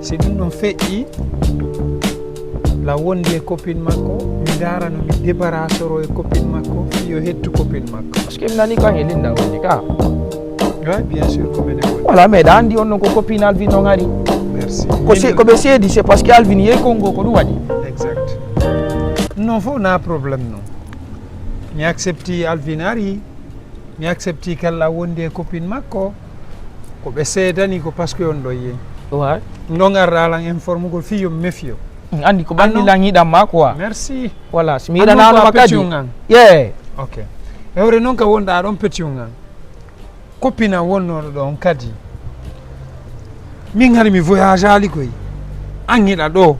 si ɗum ɗon feƴƴi la wondi e copine makko mi dara no mi débarrassero e copine makko yo hettu copine makko parce que mi nani kan e linda wondi ka oui bien sûr ko mene woni voilà mais da andi on non ko copine Alvin on ari merci ko ɓe seedi c'est parce que Alvin yehi Congo ko ɗum waɗi exact non fof na probléme non mi accepti Alvin ari mi accepti kala wondi e copine makko ko ɓe seedani ko par ce que on ɗo yehi ouais ɗon ardalan informe gol fi yo méfio andi ko bandilan yiɗanma quoi merci voilà so mi yiɗananoma kadi ye ok hewre noon ka wonɗa ɗon petiungan copine wonnoɗo ɗon kadi min hari mi voyage ali koy an hiɗa ɗo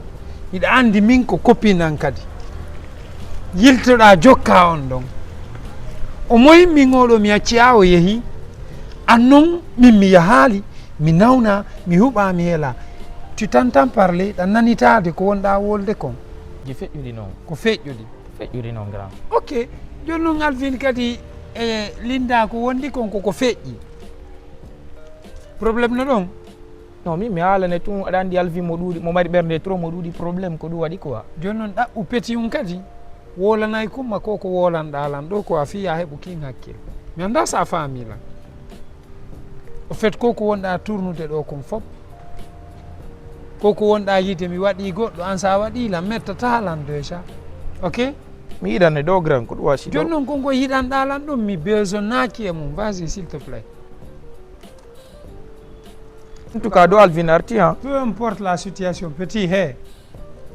hiɗa andi min ko copine an kadi yiltoɗa jokka on ɗon o moyi min oɗo mi acci o yeehi annon min mi yahali mi nawna mi huɓa mi heela tu t'entends parler ɗan nanitade ko wonɗa wolde kon je feƴƴuɗi noon ko feƴƴuɗi feƴƴuɗi noon grand ok joni noon Alvin kadi e linda ko wondi kon koko feƴƴi probléme no ɗon non min mi haalane tun aɗa andi Alvin mo ɗuuɗi mo mari ɓernde trop mo ɗuuɗi probléme ko ɗum waɗi quoi joni noon ɗaɓɓu peti um kadi wolanayi kumma ko ko wolanɗalan ɗo ko a fiya heɓu kin hakkille mi anda sa faamilan au fait koko wonɗa tournude ɗo kon fof koko wonɗa yide mi waɗi goɗɗo an sa waɗilan mettatalan déjà ok mi yiɗane ɗo grand ko ɗum wasi joni noon konko yiɗanɗalan ɗum mi besoin naki e mum vas-y s'il te plaît en tout cas do Alvin arti hein peu importe la situation petit he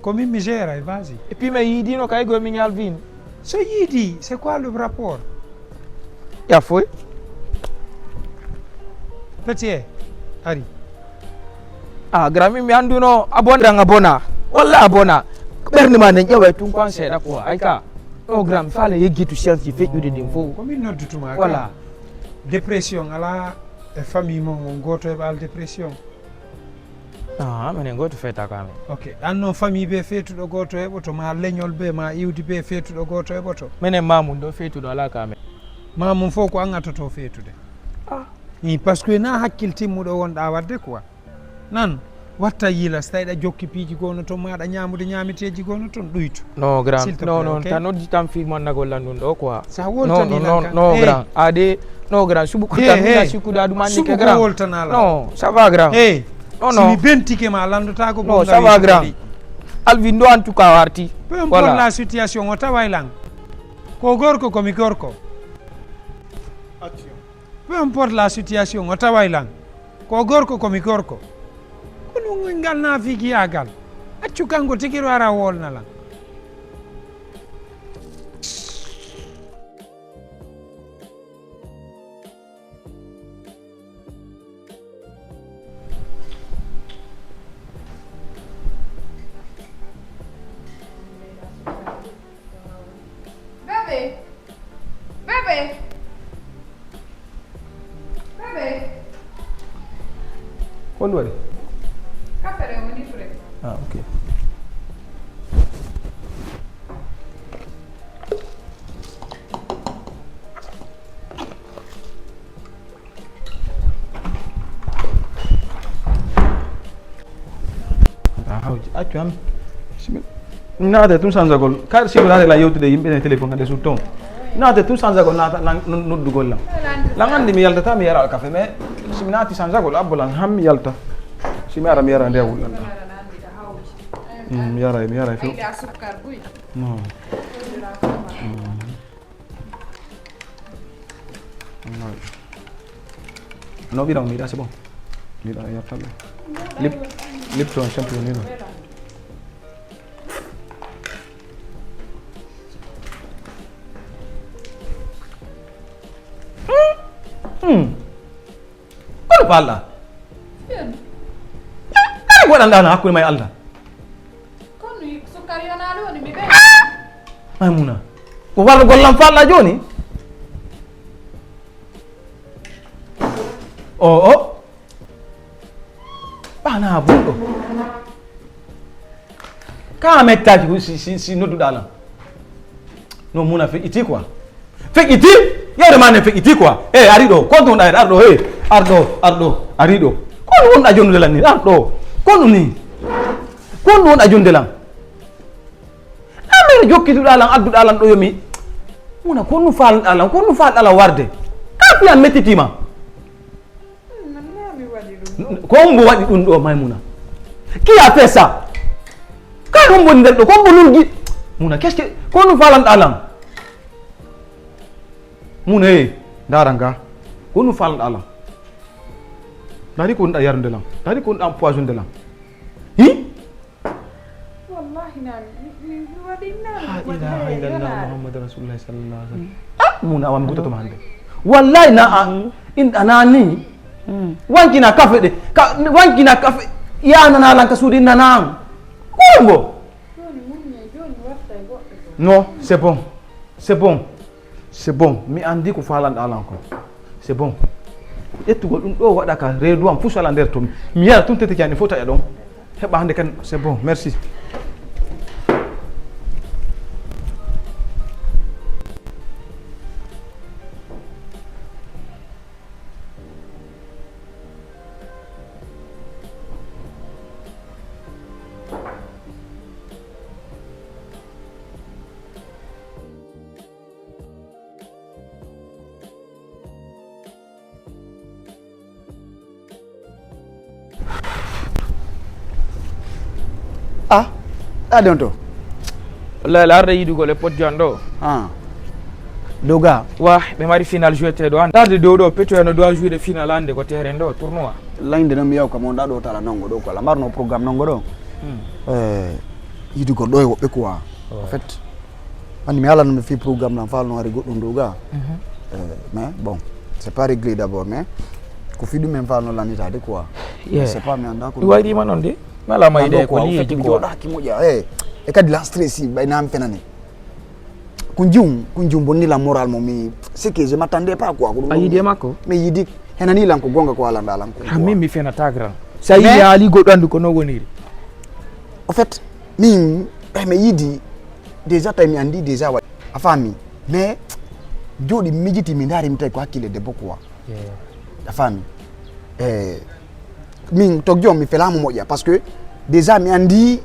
komin mi gère vas-y et puis mais yiidino kay go min Alvin so yiidi c'est quoi le rapport ya foy petit he ari ah grand min mi anduno abona walla abona ɓernde ma nden ƴewa tun kon seeɗa quoi ay ka ɗo grand mi faala yeggitu science ji feƴƴude ɗin fof komin noddutuma voilà dépression ala e famille mon on goto e ɓaal dépression ah minen goto feeta ko amen ok ɗan noon famille ɓe feetuɗo goto heɓoto ma leñol ɓe ma iwdi ɓe feetuɗo goto heɓoto minen mamum ɗo feetuɗo ala ka amen mamum fof ko an attoto feetude i par ce que na hakkil timmuɗo wonɗa wadde quoi nan watta yiila so tawi ɗa jokki piiji gono toon maɗa ñamude ñamiteji gono toon ɗuytu non grand non non tan noddi tan firman nagollan ɗum ɗo quoi sa woltanilan non grand ade non grand suɓu ko tan mina sikkude aɗum anni ke grand woltanala non ça va grand hey non simi bentike ma landota ko non ça va grand Alvin ɗo en tout cas warti peu importe la situation o taway lan ko gorko komi gorko peu importe la situation o taway lan ko gorko komi gorko kono ngal na fiki yagal accu kanko tigi wara wolna lan hol waɗi Caffè woni pure. ah ok accu am naate tum sansagol kar siko naate la yewtude yimɓe ne téléphone kade sur ton naate tum sansagol naata noddugol lam lan andi mi yaltata mi yara café mais simi naati sansagol abbolan ham mi yalta simi ara mi yara ndewul lan mi yara few non no ɓiran mi yiɗa c'est bon mi yiɗa yaftaɓe Lipton champion ni non kono ko Allah kare waɗanɗa no hakkude ma e Allah kono sukkari yonaɗo woni mi ɓe Maymuna ko warno gollam falla joni o ɓana bonɗo ka mettaki ko si nodduɗa lan non muna feƴƴiti quoi feƴƴiti yewde ma nden feƴƴiti quoi ari ɗo kontoɗa hen arɗo arɗo ari ɗo kon won a jonde lan ni an ɗo kon ni kon won a jonde lan amere jokkituɗa lan adduɗa lan ɗo yomi muna kon nu falɗa lan warde ka fiyan mettitima ko mbo waɗi ɗum ɗo Maymuna qui a fait ça ka ɗum boni nder ɗo ko mbo lurgi Muna qu'est-ce que ko nu falanɗa lan Muna ndaran ga ko nu falanɗa lan dari ko wonɗa yarde lan dari ko wonɗa poisonde lan wallahi mi waɗinaa la ilaha illallah muhammadu rasulullah sallallahu alaihi wasallam Muna awami gutotoma hande wallahi na anani wankina kafe de wankina kafe yanana lan ka suudi nanan ko non c'est bon mi andi ko falanɗa lan ko c'est bon ƴettugol ɗum ɗo waɗa ka reedu am fusala nder to mi yara tun tete kani fof taƴa ɗon heɓa hande kan c'est bon merci Adon to wallahi larde yidugo le pot jondo doga wa be mari final joué te do andarde do petto en do jouer final ande ko terrain do tournoi lainde no mi yaw kam on da do tala nongo do ko la marno programme nongo do yidugo do e wobbe quoi en fait andi mi ala no mi fi programme nan fal no ari goddum doga mais bon c'est pas réglé d'abord mais ko fi dum en fal no lanita de quoi c'est pas mi anda ko waydi man on de mala may de ko li ti ko da ki moja e kadi la stress bay nam fenani kunjum bonni la moral mo mi c'est que je m'attendais pas quoi ayidi mako mais yidi henani lan ko gonga ko ala ndalan ko mi fena tagra sa yi ali goddo andu ko no goniri en fait mi mais yidi déjà tay mi andi déjà wa afami mais jodi mijiti mi ndari mi tay ko hakile de bokwa afami min tokjo mi felamu moja parce que déjà mi andi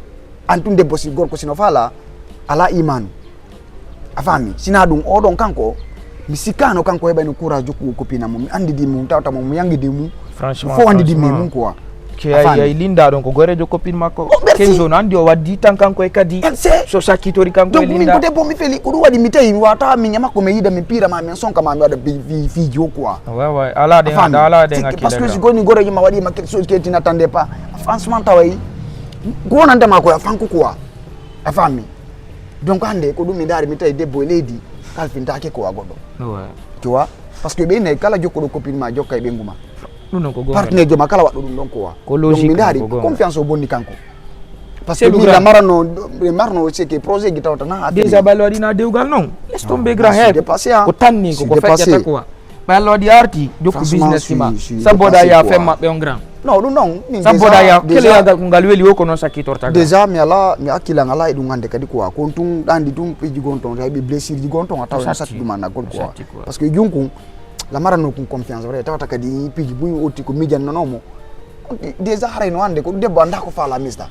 antunde bosi gorko sino fala ala imanu afami sina dum odon kanko mi sikano kanko heba no courage ko kopina mo mi andi di mu tawta mo yangi di mu franchement fo andi di mu quoi ke ay linda don ko gore jo copine makko kenzo nandi o waddi tan kanko e kadi so sakitori kanko e linda donc mi ko mi feli ko wadi mi tay wata mi nyama ko me yida mi pira ma mi sonka ma mi wada fi jo quoi ouais ala de ngaki parce que si goni gore ma wadi ma quelque chose que tu n'attendais pas franchement tawai gona ndama ko ya fanku quoi afami donc ande ko dum mi dari mi tay debbo lady kalfinta ke ko wagodo ouais tu vois parce que be ne kala jokko do copine ma jokka e be nguma non ko gonga partenaire joma kala waddo dum don ko wa ko logique mi dari confiance o bonni kanko parce que mi la marno c'est que projet gi tawta na déjà ballo dina dewgal non laisse tomber grand head ko tanni ko feccata quoi ballo di arti jokku business ma saboda ya fe mabbe on grand non saboda ya kele ya ngal weli wo ko non sakitorta déjà mi akila ngala e dum ngande kadi quoi ko tum dandi tum piji gonton tay be blessure ji gonton ataw na sat dum na gol quoi parce que junku la marano kun confiance vrai tawata kadi piji bu oti ko mijan nonomo déjà hare no ande ko debbo anda ko fala mista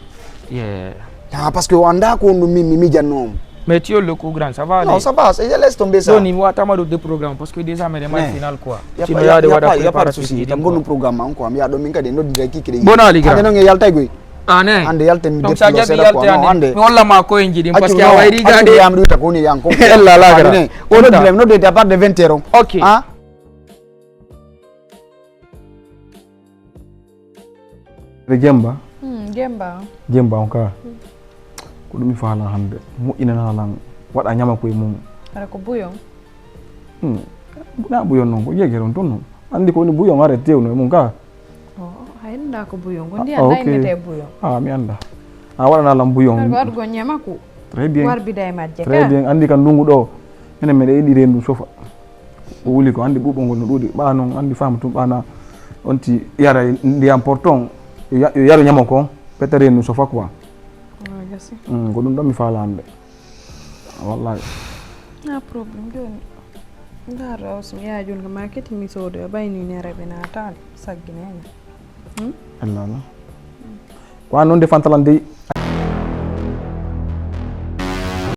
parce que anda ko no mijan nom mais tu le coup grand ça va non ça va je laisse tomber ça doni wa tamado de programme parce que déjà mais match final quoi tu me ya de wada préparer souci tam bonu programme encore mi ya do min kadi no de kikiri bonali grand ande no yaltay goy ane ande yalte mi donc ça jabi yalte ande mi wala ma ko enjidi parce que wayri gade ya mi ta ko ni yanko la grand on no problème no de ta part de 20 euros OK hein Jemba on ka ko dum faala hande mo ina lan wada nyama ko mum ara ko buyon na buyon non ko yegeron ton non andi ko ni buyon are tewno mum ka hayna ko buyon ko ndiya dai mete buyon mi anda wada lan buyon war go nyama ko très bien war biday majje ka très bien andi kan dungu do ene me de rendu sofa o wuli ko andi bubongol no dudi ba non andi fam tum bana onti yara ndi important yaro nyama ko petere no sofa quoi ko dum mi faala hande wallahi na problem joni ndara osmi ya jon ga market mi sodo bayni ne rabe na tan sagginene Allah. Kwa non de fantalande